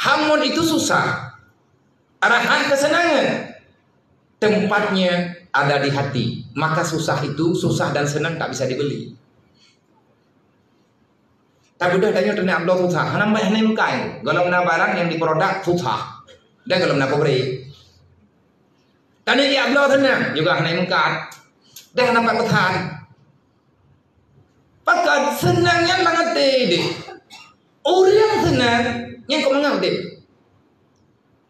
Hamun itu susah. Arahan kesenangan. Tempatnya ada di hati. Maka susah itu, susah dan senang tak bisa dibeli. Tapi udah tanya tentang Allah susah. Hanam banyak yang mukai. Kalau nak barang yang diproduk susah. Dan kalau nak pemberi. Tanya ya Allah tenang. Juga hanam mukai. Dan nampak bertahan. Pakat senangnya banget deh. Orang senang yang kau mengambil.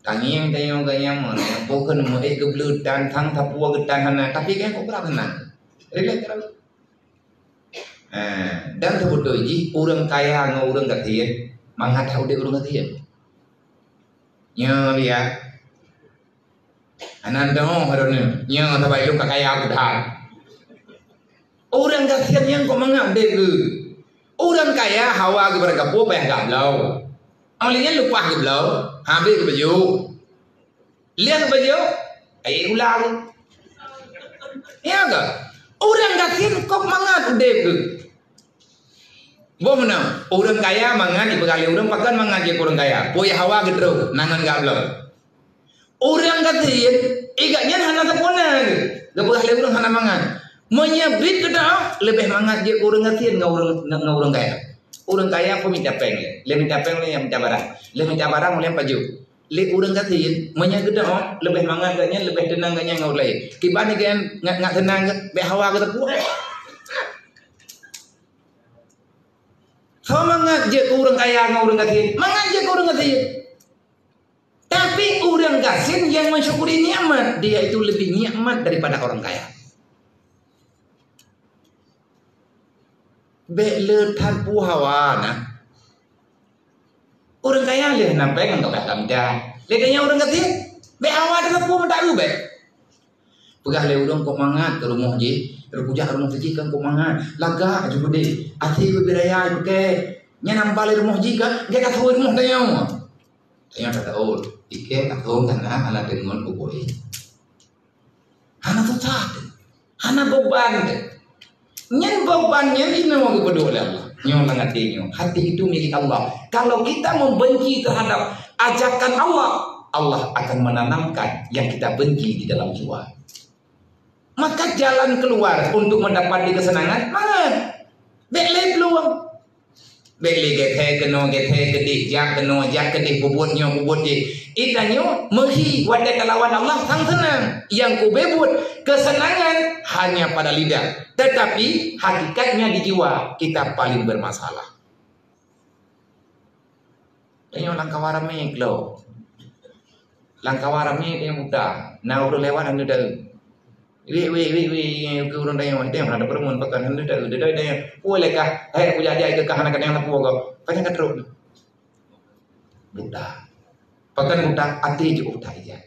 Tangi yang mana? Bukan mau kebelutan, tang tapua ketan hana. Tapi kan kau berapa senang? Relax terus. Dan sebetulnya orang kaya dengan orang kaya mengatakan dia orang kaya. Nya dia. Ananda oh harusnya. Nya sampai lu kaya aku dah. Orang kaya yang kau mengambil ke. Orang kaya hawa ke berkapu bayar gablau. Awalnya lupa ke belau, habis ke baju. Lihat ke baju, ulang. Ya ke? Orang kaya kau mangat dek. Bo mana? Orang kaya mangat di bekali orang pakan mangat je orang kaya. Poya hawa gedro, nangan gablau. Orang kaya igaknya hana tapona. Ke bekali orang hana mangat. Menyabit ke dah lebih mangat je orang kaya dengan orang kaya. Orang kaya pun minta peng le minta peng le yang minta barang oleh baju le orang kaya menyageda lebih mangat ganya lebih tenang ganya ngau lain kibani kan ngak tenang be hawa ke tepu so mangat je orang kaya ngau orang kaya mangat je orang kaya tapi orang kaya yang mensyukuri nikmat dia itu lebih nikmat daripada orang kaya. Bela tanpa hawa na. Orang kaya leh nampak kan tak dalam dah. Lekanya orang kaya, be hawa dah pun tak rubah. Pegah le orang kau mangat ke rumah je, terpuja rumah je kan kau mangat. Laga juga deh. Ati beraya pakai. Nya nampak le rumah je kan, dia kata rumah dah yang. Tanya kata oh, ikan tak tahu kan ala dengan kuboi. Hana tu tak. Hana beban. Nyen bebannya ini mau kepada Allah. Nyon hatinya. Hati itu milik Allah. Kalau kita membenci terhadap ajakan Allah, Allah akan menanamkan yang kita benci di dalam jiwa. Maka jalan keluar untuk mendapati kesenangan mana? Bekle peluang. Bekle gethe keno gethe kedih jak keno jak kedih bubutnya bubut je. Itanyo mehi wadai kelawan Allah sang senang. Yang ku bebut kesenangan hanya pada lidah. Tetapi hakikatnya di jiwa kita paling bermasalah. Ini langkah warame klo. Langkah warame dia mudah. Nah udah lewat anu dah. Ke orang dah yang ada perempuan pakai anu dah. Dah boleh kah? Puja dia ke kahana kan yang nak buat. Pakai kat terus. Mudah. Pakai mudah hati je mudah aja.